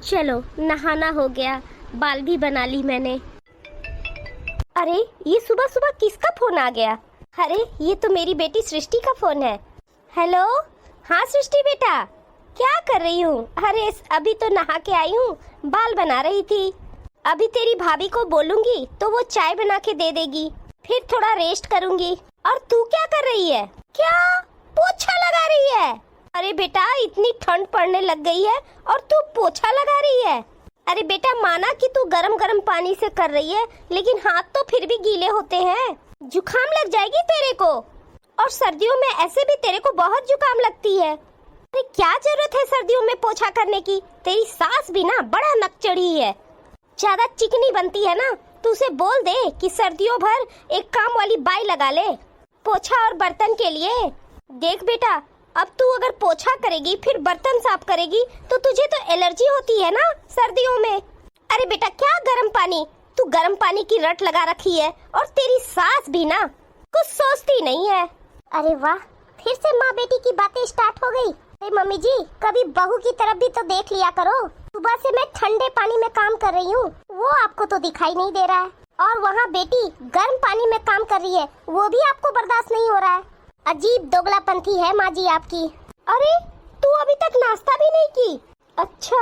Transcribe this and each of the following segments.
चलो नहाना हो गया, बाल भी बना ली मैंने। अरे ये सुबह सुबह किसका फोन आ गया? अरे ये तो मेरी बेटी सृष्टि का फोन है। हेलो, हाँ सृष्टि बेटा, क्या कर रही हूँ? अरे अभी तो नहा के आई हूँ, बाल बना रही थी। अभी तेरी भाभी को बोलूंगी तो वो चाय बना के दे देगी, फिर थोड़ा रेस्ट करूंगी। और तू क्या कर रही है? क्या पोछा लगा रही है? अरे बेटा इतनी ठंड पड़ने लग गई है और तू पोछा लगा रही है? अरे बेटा माना कि तू गरम गरम पानी से कर रही है, लेकिन हाथ तो फिर भी गीले होते हैं, जुकाम लग जाएगी तेरे को। और सर्दियों में ऐसे भी तेरे को बहुत जुकाम लगती है। अरे क्या जरूरत है सर्दियों में पोछा करने की? तेरी सास भी ना बड़ा नकचढ़ी है, ज्यादा चिकनी बनती है ना। तू उसे बोल दे कि सर्दियों भर एक काम वाली बाई लगा ले पोछा और बर्तन के लिए। देख बेटा, अब तू अगर पोछा करेगी फिर बर्तन साफ करेगी तो तुझे तो एलर्जी होती है ना सर्दियों में। अरे बेटा क्या गरम पानी, तू गरम पानी की रट लगा रखी है। और तेरी सास भी ना कुछ सोचती नहीं है। अरे वाह, फिर से माँ बेटी की बातें स्टार्ट हो गई। अरे मम्मी जी, कभी बहू की तरफ भी तो देख लिया करो। सुबह से मैं ठंडे पानी में काम कर रही हूँ, वो आपको तो दिखाई नहीं दे रहा है, और वहाँ बेटी गर्म पानी में काम कर रही है, वो भी आपको बर्दाश्त नहीं हो रहा है। अजीब दोगलापंथी है माँ जी आपकी। अरे तू अभी तक नाश्ता भी नहीं की? अच्छा।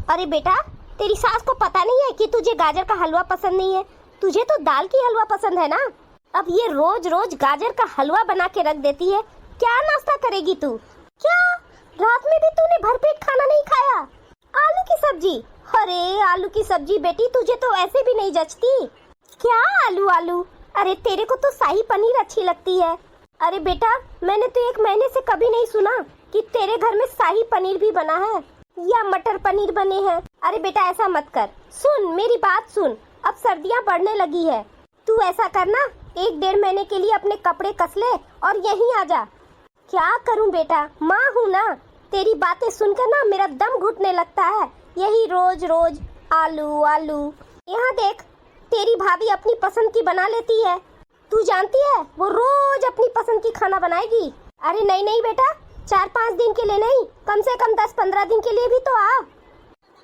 अरे बेटा तेरी सास को पता नहीं है कि तुझे गाजर का हलवा पसंद नहीं है, तुझे तो दाल की हलवा पसंद है ना। अब ये रोज रोज गाजर का हलवा बना के रख देती है, क्या नाश्ता करेगी तू? क्या रात में भी तूने भरपेट खाना नहीं खाया? आलू की सब्जी? अरे आलू की सब्जी बेटी तुझे तो ऐसे भी नहीं जचती। क्या आलू आलू? अरे तेरे को तो शाही पनीर अच्छी लगती है। अरे बेटा मैंने तो 1 महीने से कभी नहीं सुना कि तेरे घर में शाही पनीर भी बना है या मटर पनीर बने हैं। अरे बेटा ऐसा मत कर, सुन मेरी बात सुन, अब सर्दियाँ बढ़ने लगी है, तू ऐसा करना 1-1.5 महीने के लिए अपने कपड़े कस ले और यहीं आ जा। क्या करूं बेटा, माँ हूँ ना, तेरी बातें सुनकर ना मेरा दम घुटने लगता है। यही रोज रोज आलू आलू। यहाँ देख तेरी भाभी अपनी पसंद की बना लेती है, तू जानती है वो रोज अपनी पसंद की खाना बनाएगी। अरे नहीं नहीं बेटा, 4-5 दिन के लिए नहीं, कम से कम 10-15 दिन के लिए भी तो आ।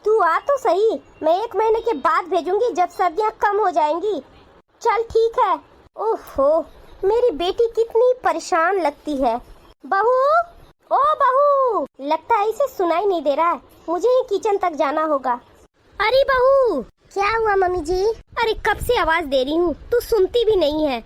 तू आ तो सही, मैं 1 महीने के बाद भेजूंगी जब सर्दियाँ कम हो जाएंगी। चल ठीक है। ओहो मेरी बेटी कितनी परेशान लगती है। बहू, ओ बहू, लगता है इसे सुनाई नहीं दे रहा है, मुझे ही किचन तक जाना होगा। अरे बहू। क्या हुआ मम्मी जी? अरे कब से आवाज दे रही हूँ, तू सुनती भी नहीं है,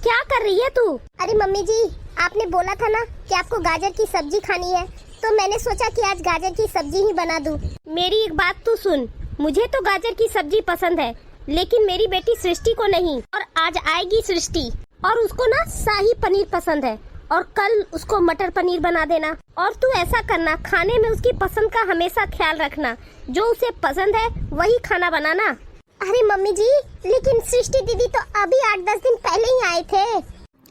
क्या कर रही है तू? अरे मम्मी जी, आपने बोला था ना कि आपको गाजर की सब्जी खानी है, तो मैंने सोचा कि आज गाजर की सब्जी ही बना दूं। मेरी एक बात तो सुन, मुझे तो गाजर की सब्जी पसंद है, लेकिन मेरी बेटी सृष्टि को नहीं। और आज आएगी सृष्टि और उसको ना शाही पनीर पसंद है, और कल उसको मटर पनीर बना देना। और तू ऐसा करना, खाने में उसकी पसंद का हमेशा ख्याल रखना, जो उसे पसंद है वही खाना बनाना। अरे मम्मी जी, लेकिन सृष्टि दीदी तो अभी 8-10 दिन पहले ही आए थे।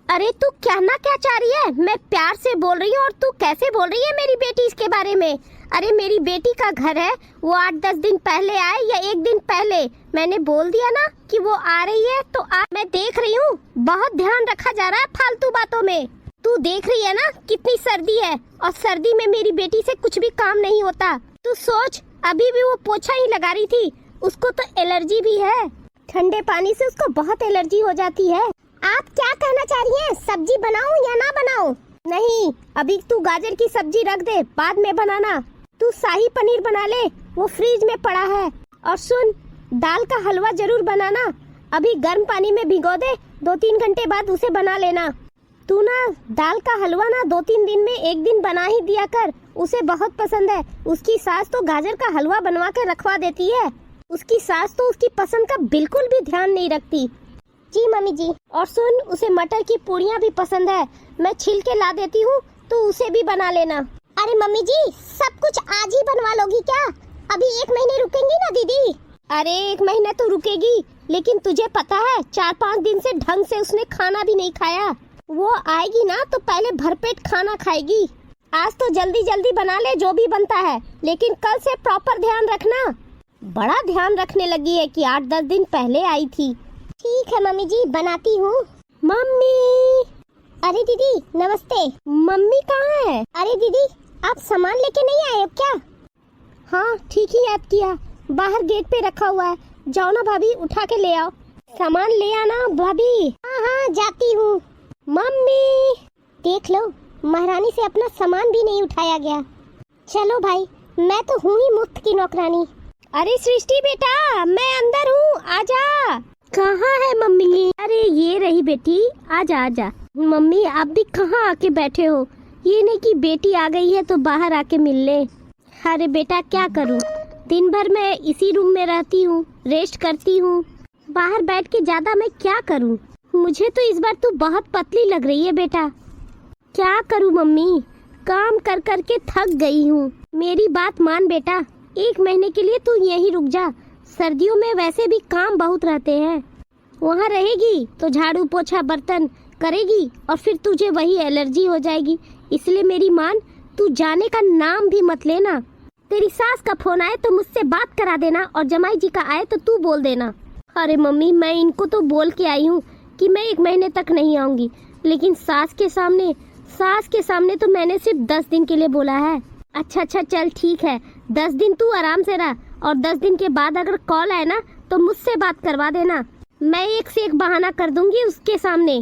अरे तू कहना क्या चाह रही है? मैं प्यार से बोल रही हूँ और तू कैसे बोल रही है मेरी बेटी इसके बारे में? अरे मेरी बेटी का घर है, वो 8-10 दिन पहले आए या 1 दिन पहले, मैंने बोल दिया ना कि वो आ रही है तो मैं देख रही हूँ, बहुत ध्यान रखा जा रहा है फालतू बातों में। तू देख रही है ना कितनी सर्दी है, और सर्दी में मेरी बेटी से कुछ भी काम नहीं होता। तू सोच, अभी भी वो पोछा ही लगा रही थी, उसको तो एलर्जी भी है, ठंडे पानी से उसको बहुत एलर्जी हो जाती है। आप क्या कहना चाह रही हैं? सब्जी बनाऊं या ना बनाऊं? नहीं, अभी तू गाजर की सब्जी रख दे, बाद में बनाना। तू शाही पनीर बना ले, वो फ्रिज में पड़ा है। और सुन, दाल का हलवा जरूर बनाना, अभी गर्म पानी में भिगो दे, 2-3 घंटे बाद उसे बना लेना। तू ना दाल का हलवा ना 2-3 दिन में 1 दिन बना ही दिया कर, उसे बहुत पसंद है। उसकी सास तो गाजर का हलवा बनवा के रखवा देती है, उसकी सास तो उसकी पसंद का बिल्कुल भी ध्यान नहीं रखती। जी मम्मी जी। और सुन, उसे मटर की पूड़ियाँ भी पसंद है, मैं छिल के ला देती हूँ, तो उसे भी बना लेना। अरे मम्मी जी, सब कुछ आज ही बनवा लोगी क्या? अभी 1 महीने रुकेंगी ना दीदी? अरे 1 महीना तो रुकेगी, लेकिन तुझे पता है 4-5 दिन से ढंग से उसने खाना भी नहीं खाया। वो आएगी ना तो पहले भरपेट खाना खाएगी। आज तो जल्दी जल्दी बना ले जो भी बनता है, लेकिन कल से प्रॉपर ध्यान रखना। बड़ा ध्यान रखने लगी है कि 8-10 दिन पहले आई थी। ठीक है मम्मी जी, बनाती हूँ। मम्मी। अरे दीदी नमस्ते। मम्मी कहाँ है? अरे दीदी, आप सामान लेके नहीं आए हो क्या? हाँ ठीक ही याद किया, बाहर गेट पे रखा हुआ है, जाओ ना भाभी उठा के ले आओ। सामान ले आना भाभी। हाँ हाँ जाती हूँ। मम्मी देख लो, महारानी से अपना सामान भी नहीं उठाया गया। चलो भाई, मैं तो हूँ ही मुफ्त की नौकरानी। अरे सृष्टि बेटा, मैं अंदर हूँ, आजा। कहाँ है मम्मी? अरे ये रही बेटी, आजा आजा। मम्मी आप भी कहाँ आके बैठे हो? ये नहीं कि बेटी आ गई है तो बाहर आके मिल ले। अरे बेटा क्या करूँ, दिन भर मैं इसी रूम में रहती हूँ, रेस्ट करती हूँ, बाहर बैठ के ज्यादा मैं क्या करूँ? मुझे तो इस बार तू बहुत पतली लग रही है बेटा। क्या करूँ मम्मी, काम कर कर के थक गई हूँ। मेरी बात मान बेटा, 1 महीने के लिए तू यहीं रुक जा। सर्दियों में वैसे भी काम बहुत रहते हैं, वहाँ रहेगी तो झाड़ू पोछा बर्तन करेगी और फिर तुझे वही एलर्जी हो जाएगी। इसलिए मेरी मान, तू जाने का नाम भी मत लेना। तेरी सास का फोन आए तो मुझसे बात करा देना, और जमाई जी का आए तो तू बोल देना। अरे मम्मी मैं इनको तो बोल के आई हूँ कि मैं 1 महीने तक नहीं आऊंगी, लेकिन सास के सामने तो मैंने सिर्फ 10 दिन के लिए बोला है। अच्छा चल ठीक है, 10 दिन तू आराम से रह, और 10 दिन के बाद अगर कॉल आए ना तो मुझसे बात करवा देना। मैं एक से एक बहाना कर दूंगी उसके सामने।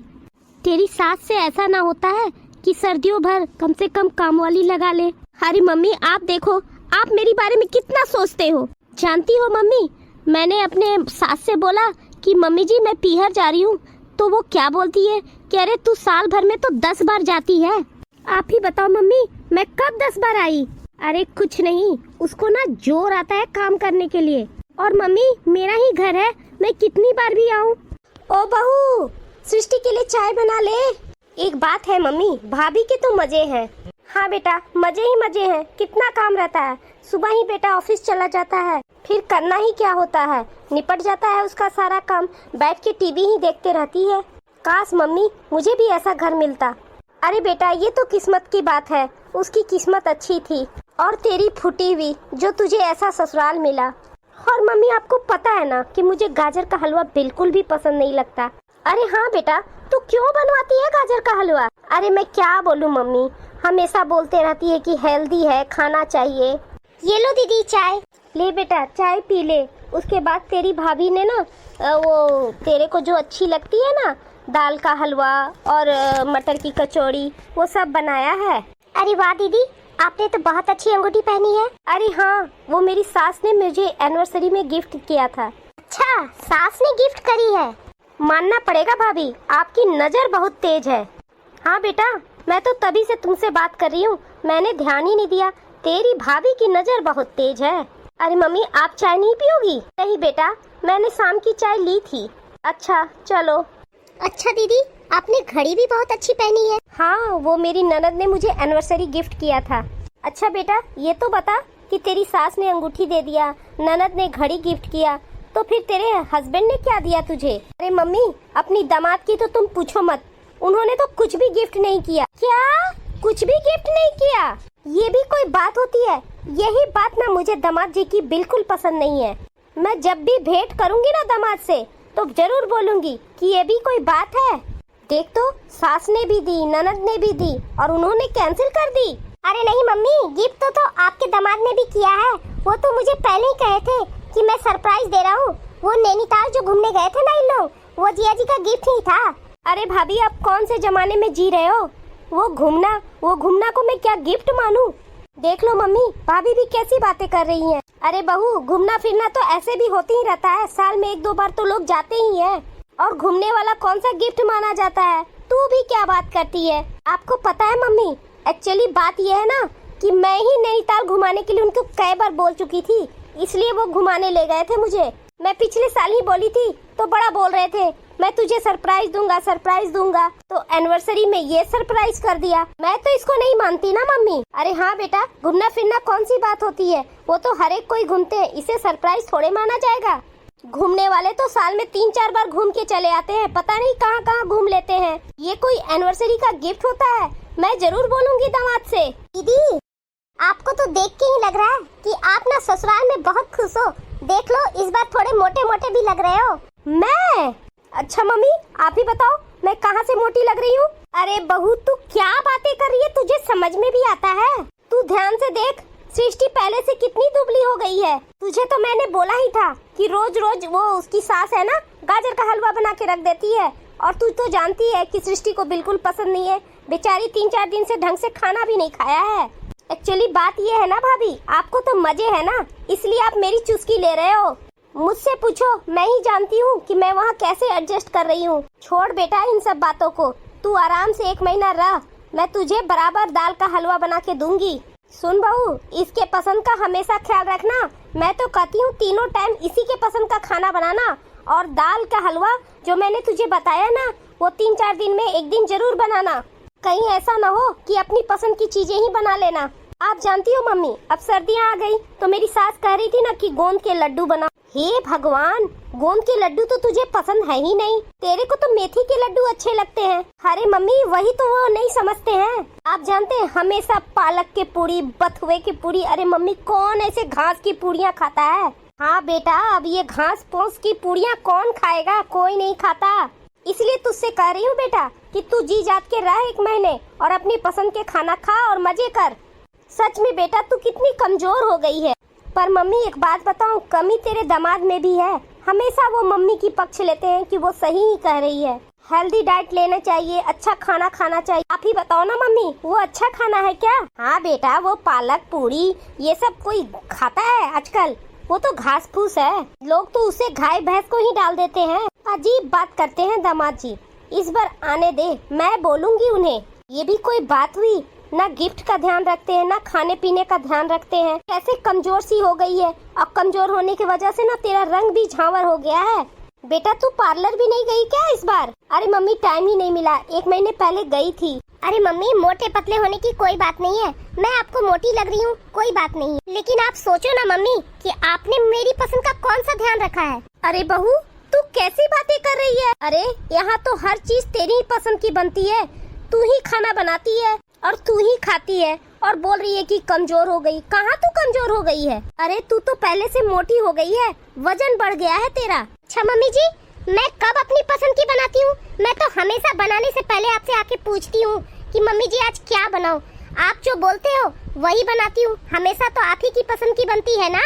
तेरी सास से ऐसा ना होता है कि सर्दियों भर कम से कम काम वाली लगा ले। अरे मम्मी आप देखो, आप मेरी बारे में कितना सोचते हो। जानती हो मम्मी, मैंने अपने सास से बोला कि मम्मी जी मैं पीहर जा रही हूँ, तो वो क्या बोलती है कि अरे तू साल भर में तो 10 बार जाती है। आप ही बताओ मम्मी, मैं कब 10 बार आई? अरे कुछ नहीं, उसको ना जोर आता है काम करने के लिए। और मम्मी मेरा ही घर है, मैं कितनी बार भी आऊँ। ओ बहू, सृष्टि के लिए चाय बना ले। एक बात है मम्मी, भाभी के तो मजे हैं। हाँ बेटा मजे ही मजे हैं, कितना काम रहता है। सुबह ही बेटा ऑफिस चला जाता है, फिर करना ही क्या होता है, निपट जाता है उसका सारा काम, बैठ के टीवी ही देखते रहती है। काश मम्मी मुझे भी ऐसा घर मिलता। अरे बेटा ये तो किस्मत की बात है, उसकी किस्मत अच्छी थी, और तेरी फूटी हुई जो तुझे ऐसा ससुराल मिला। और मम्मी आपको पता है ना कि मुझे गाजर का हलवा बिल्कुल भी पसंद नहीं लगता। अरे हाँ बेटा, तू क्यों बनवाती है गाजर का हलवा? अरे मैं क्या बोलूँ मम्मी, हमेशा बोलते रहती है कि हेल्दी है, खाना चाहिए। ये लो दीदी चाय। ले बेटा चाय पी ले। उसके बाद तेरी भाभी ने ना वो तेरे को जो अच्छी लगती है ना, दाल का हलवा और मटर की कचौड़ी, वो सब बनाया है। अरे वाह दीदी, आपने तो बहुत अच्छी अंगूठी पहनी है। अरे हाँ, वो मेरी सास ने मुझे एनिवर्सरी में गिफ्ट किया था। अच्छा, सास ने गिफ्ट करी है? मानना पड़ेगा भाभी, आपकी नजर बहुत तेज है। हाँ बेटा, मैं तो तभी से तुमसे बात कर रही हूँ, मैंने ध्यान ही नहीं दिया। तेरी भाभी की नजर बहुत तेज है। अरे मम्मी आप चाय नहीं पियोगी? नहीं बेटा, मैंने शाम की चाय ली थी। अच्छा चलो। अच्छा दीदी, आपने घड़ी भी बहुत अच्छी पहनी है। हाँ, वो मेरी ननद ने मुझे एनिवर्सरी गिफ्ट किया था। अच्छा बेटा ये तो बता कि तेरी सास ने अंगूठी दे दिया, ननद ने घड़ी गिफ्ट किया, तो फिर तेरे हस्बैंड ने क्या दिया तुझे? अरे मम्मी अपनी दामाद की तो तुम पूछो मत, उन्होंने तो कुछ भी गिफ्ट नहीं किया। क्या? कुछ भी गिफ्ट नहीं किया? ये भी कोई बात होती है? यही बात ना मुझे दामाद जी की बिल्कुल पसंद नहीं है। मैं जब भी भेंट करूंगी ना दामाद से तो जरूर बोलूंगी कि ये भी कोई बात है। देख तो, सास ने भी दी, ननद ने भी दी, और उन्होंने कैंसिल कर दी। अरे नहीं मम्मी, गिफ्ट तो आपके दामाद ने भी किया है। वो तो मुझे पहले ही कहे थे कि मैं सरप्राइज दे रहा हूँ। वो नैनीताल जो घूमने गए थे ना इन लोग, वो जिया जी का गिफ्ट ही था। अरे भाभी आप कौन से जमाने में जी रहे हो? वो घूमना को मैं क्या गिफ्ट मानूं? देख लो मम्मी, भाभी भी कैसी बातें कर रही हैं। अरे बहू, घूमना फिरना तो ऐसे भी होते ही रहता है, साल में 1-2 बार तो लोग जाते ही हैं। और घूमने वाला कौन सा गिफ्ट माना जाता है? तू भी क्या बात करती है? आपको पता है मम्मी, एक्चुअली बात यह है ना कि मैं ही नैनीताल घुमाने के लिए उनको कई बार बोल चुकी थी, इसलिए वो घुमाने ले गए थे मुझे। मैं पिछले साल ही बोली थी तो बड़ा बोल रहे थे मैं तुझे सरप्राइज दूंगा, तो एनिवर्सरी में ये सरप्राइज कर दिया। मैं तो इसको नहीं मानती ना मम्मी। अरे हाँ बेटा, घूमना फिरना कौन सी बात होती है, वो तो हर एक कोई घूमते हैं, इसे सरप्राइज थोड़े माना जाएगा। घूमने वाले तो साल में 3-4 बार घूम के चले आते हैं, पता नहीं कहाँ कहाँ घूम लेते हैं। ये कोई एनिवर्सरी का गिफ्ट होता है? मैं जरूर बोलूंगी दामाद से। दीदी आपको तो देख के ही लग रहा है कि आप ना ससुराल में बहुत खुश हो। देख लो, इस बार थोड़े मोटे मोटे भी लग रहे हो। मैं? अच्छा मम्मी आप ही बताओ, मैं कहाँ से मोटी लग रही हूँ? अरे बहू तू क्या बातें कर रही है, तुझे समझ में भी आता है? तू ध्यान से देख, सृष्टि पहले से कितनी दुबली हो गई है। तुझे तो मैंने बोला ही था कि रोज रोज वो उसकी सास है ना गाजर का हलवा बना के रख देती है, और तू तो जानती है कि सृष्टि को बिल्कुल पसंद नहीं है। बेचारी 3-4 दिन से ढंग से खाना भी नहीं खाया है। एक्चुअली बात ये है ना भाभी, आपको तो मजे है ना, इसलिए आप मेरी चुस्की ले रहे हो। मुझसे पूछो, मैं ही जानती हूँ कि मैं वहाँ कैसे एडजस्ट कर रही हूँ। छोड़ बेटा इन सब बातों को, तू आराम से 1 महीना रह, मैं तुझे बराबर दाल का हलवा बना के दूंगी। सुन बहू, इसके पसंद का हमेशा ख्याल रखना। मैं तो कहती हूँ तीनों टाइम इसी के पसंद का खाना बनाना, और दाल का हलवा जो मैंने तुझे बताया ना, वो 3-4 दिन में 1 दिन जरूर बनाना। कहीं ऐसा न हो कि अपनी पसंद की चीजें ही बना लेना। आप जानती हो मम्मी, अब सर्दियाँ आ गई तो मेरी सास कह रही थी ना कि गोंद के लड्डू बनाओ। हे भगवान, गोंद के लड्डू तो तुझे पसंद है ही नहीं, तेरे को तो मेथी के लड्डू अच्छे लगते हैं। अरे मम्मी, वही तो वो नहीं समझते हैं। आप जानते हैं हमेशा पालक के पूरी, बथुए की पूरी। अरे मम्मी, कौन ऐसे घास की पूरियाँ खाता है? हाँ बेटा, अब ये घास फूस की पूरियाँ कौन खाएगा? कोई नहीं खाता। इसलिए तुझसे कह रही हूँ बेटा कि तू जी जात के रह 1 महीने और अपनी पसंद के खाना खा और मजे कर। सच में बेटा, तू कितनी कमजोर हो गई है। पर मम्मी एक बात बताऊं, कमी तेरे दामाद में भी है। हमेशा वो मम्मी की पक्ष लेते हैं कि वो सही ही कह रही है। हेल्दी डाइट लेना चाहिए, अच्छा खाना खाना चाहिए। आप ही बताओ ना मम्मी, वो अच्छा खाना है क्या? हाँ बेटा, वो पालक पूरी ये सब कोई खाता है आजकल? वो तो घास फूस है। लोग तो उसे गाय भैंस को ही डाल देते हैं। अजीब बात करते हैं दामाद जी। इस बार आने दे, मैं बोलूंगी उन्हें। ये भी कोई बात हुई? ना गिफ्ट का ध्यान रखते हैं, ना खाने पीने का ध्यान रखते हैं। कैसे कमजोर सी हो गई है। अब कमजोर होने की वजह से ना तेरा रंग भी झांवर हो गया है। बेटा, तू पार्लर भी नहीं गई क्या इस बार? अरे मम्मी, टाइम ही नहीं मिला, 1 महीने पहले गई थी। अरे मम्मी, मोटे पतले होने की कोई बात नहीं है। मैं आपको मोटी लग रही हूँ, कोई बात नहीं है। लेकिन आप सोचो ना मम्मी कि आपने मेरी पसंद का कौन सा ध्यान रखा है। अरे बहू, तू कैसी बातें कर रही है? अरे यहाँ तो हर चीज तेरी ही पसंद की बनती है। तू ही खाना बनाती है और तू ही खाती है, और बोल रही है कि कमजोर हो गई। कहाँ तू कमजोर हो गई है? अरे तू तो पहले से मोटी हो गई है, वजन बढ़ गया है तेरा। अच्छा मम्मी जी, मैं कब अपनी पसंद की बनाती हूँ? मैं तो हमेशा बनाने से पहले आपसे आके पूछती हूँ कि मम्मी जी आज क्या बनाऊँ। आप जो बोलते हो वही बनाती हूँ। हमेशा तो आप ही की पसंद की बनती है ना।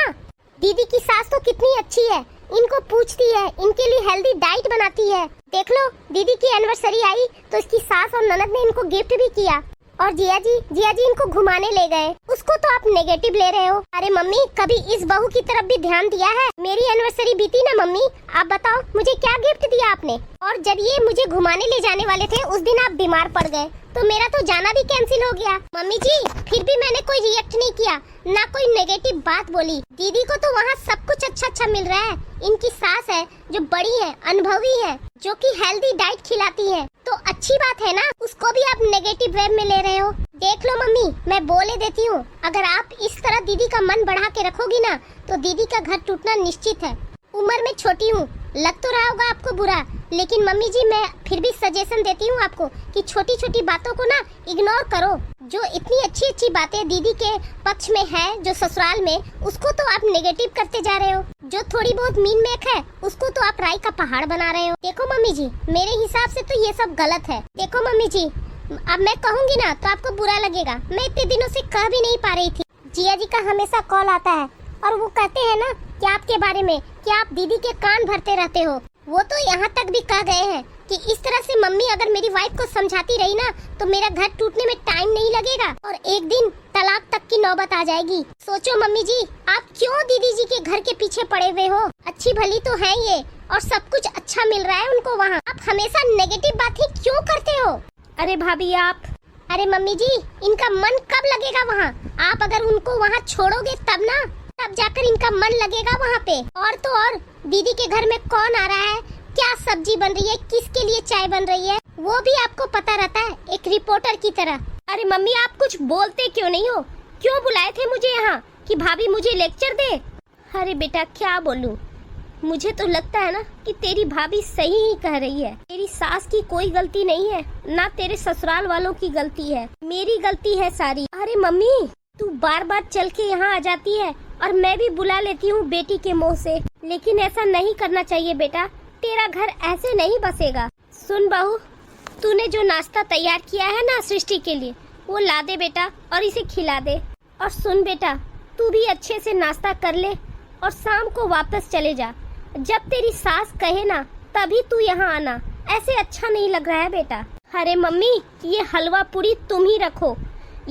दीदी की सास तो कितनी अच्छी है, इनको पूछती है, इनके लिए हेल्दी डाइट बनाती है। देख लो, दीदी की एनिवर्सरी आई तो इसकी सास और ननद ने इनको गिफ्ट भी किया, और जिया जी इनको घुमाने ले गए। उसको तो आप नेगेटिव ले रहे हो। अरे मम्मी, कभी इस बहू की तरफ भी ध्यान दिया है? मेरी एनिवर्सरी बीती ना मम्मी, आप बताओ मुझे क्या गिफ्ट दिया आपने? और जब ये मुझे घुमाने ले जाने वाले थे उस दिन आप बीमार पड़ गए, तो मेरा तो जाना भी कैंसिल हो गया। मम्मी जी, फिर भी मैंने कोई रिएक्ट नहीं किया, ना कोई नेगेटिव बात बोली। दीदी को तो वहाँ सब कुछ अच्छा मिल रहा है। इनकी सास है जो बड़ी है, अनुभवी है, जो कि हेल्दी डाइट खिलाती है, तो अच्छी बात है ना। उसको भी आप नेगेटिव वे में ले रहे हो। देख लो मम्मी, मैं बोले देती हूँ, अगर आप इस तरह दीदी का मन बढ़ा के रखोगी ना तो दीदी का घर टूटना निश्चित है। उम्र में छोटी हूँ, लग तो रहा होगा आपको बुरा, लेकिन मम्मी जी मैं फिर भी सजेशन देती हूँ आपको कि छोटी छोटी बातों को ना इग्नोर करो। जो इतनी अच्छी बातें दीदी के पक्ष में है जो ससुराल में, उसको तो आप नेगेटिव करते जा रहे हो। जो थोड़ी बहुत मीन मेक है उसको तो आप राई का पहाड़ बना रहे हो। देखो मम्मी जी, मेरे हिसाब से तो ये सब गलत है। देखो मम्मी जी, अब मैं कहूँगी ना तो आपको बुरा लगेगा। मैं इतने दिनों से कह भी नहीं पा रही थी। जिया जी का हमेशा कॉल आता है और वो कहते हैं ना कि आपके बारे में कि आप दीदी के कान भरते रहते हो। वो तो यहाँ तक भी कह गए हैं कि इस तरह से मम्मी अगर मेरी वाइफ को समझाती रही ना तो मेरा घर टूटने में टाइम नहीं लगेगा और एक दिन तलाक तक की नौबत आ जाएगी। सोचो मम्मी जी, आप क्यों दीदी जी के घर के पीछे पड़े हुए हो? अच्छी भली तो है ये और सब कुछ अच्छा मिल रहा है उनको वहाँ। आप हमेशा नेगेटिव बातें क्यों करते हो? अरे भाभी आप, अरे मम्मी जी, इनका मन कब लगेगा वहाँ? आप अगर उनको वहाँ छोड़ोगे तब ना, तब जाकर इनका मन लगेगा वहाँ पे। और तो और दीदी के घर में कौन आ रहा है, क्या सब्जी बन रही है, किसके लिए चाय बन रही है, वो भी आपको पता रहता है, एक रिपोर्टर की तरह। अरे मम्मी, आप कुछ बोलते क्यों नहीं हो? क्यों बुलाए थे मुझे यहाँ कि भाभी मुझे लेक्चर दे? अरे बेटा क्या बोलूं, मुझे तो लगता है ना कि तेरी भाभी सही ही कह रही है। तेरी सास की कोई गलती नहीं है, ना तेरे ससुराल वालों की गलती है, मेरी गलती है सारी। अरे मम्मी, तू बार बार चल के यहाँ आ जाती है और मैं भी बुला लेती हूँ बेटी के मुँह से, लेकिन ऐसा नहीं करना चाहिए बेटा। तेरा घर ऐसे नहीं बसेगा। सुन बहू, तूने जो नाश्ता तैयार किया है ना सृष्टि के लिए, वो ला दे बेटा और इसे खिला दे। और सुन बेटा, तू भी अच्छे से नाश्ता कर ले और शाम को वापस चले जा। जब तेरी सास कहे ना तभी तू यहाँ आना, ऐसे अच्छा नहीं लग रहा है बेटा। अरे मम्मी, ये हलवा पूरी तुम ही रखो,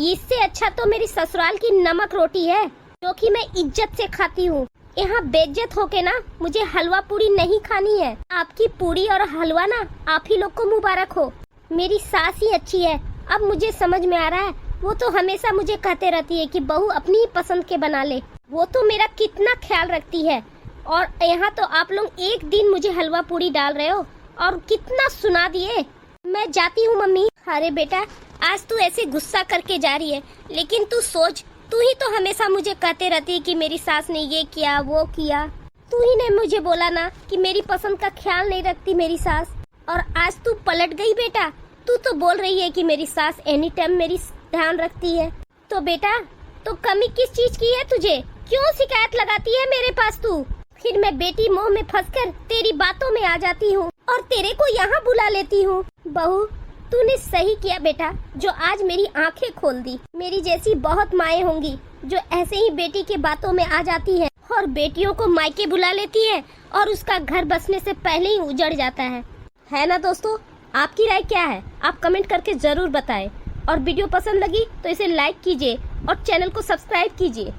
इससे अच्छा तो मेरी ससुराल की नमक रोटी है जो कि मैं इज्जत से खाती हूँ। यहाँ बेइज्जत होके ना मुझे हलवा पूरी नहीं खानी है। आपकी पूरी और हलवा ना आप ही लोग को मुबारक हो। मेरी सास ही अच्छी है। अब मुझे समझ में आ रहा है, वो तो हमेशा मुझे कहते रहती है कि बहू अपनी ही पसंद के बना ले। वो तो मेरा कितना ख्याल रखती है, और यहाँ तो आप लोग एक दिन मुझे हलवा पूरी डाल रहे हो और कितना सुना दिए। मैं जाती हूँ मम्मी। अरे बेटा, आज तू ऐसे गुस्सा करके जा रही है, लेकिन तू सोच, तू ही तो हमेशा मुझे कहते रहती है कि मेरी सास ने ये किया वो किया। तू ही ने मुझे बोला ना कि मेरी पसंद का ख्याल नहीं रखती मेरी सास, और आज तू पलट गई बेटा। तू तो बोल रही है कि मेरी सास एनी टाइम मेरी ध्यान रखती है। तो बेटा, तो कमी किस चीज की है तुझे? क्यों शिकायत लगाती है मेरे पास तू? फिर मैं बेटी मोह में फंसकर तेरी बातों में आ जाती हूँ और तेरे को यहाँ बुला लेती हूँ। बहू, तूने सही किया बेटा, जो आज मेरी आंखें खोल दी। मेरी जैसी बहुत माएँ होंगी जो ऐसे ही बेटी के बातों में आ जाती है और बेटियों को मायके बुला लेती है और उसका घर बसने से पहले ही उजड़ जाता है ना दोस्तों? आपकी राय क्या है? आप कमेंट करके जरूर बताएं, और वीडियो पसंद लगी तो इसे लाइक कीजिए और चैनल को सब्सक्राइब कीजिए।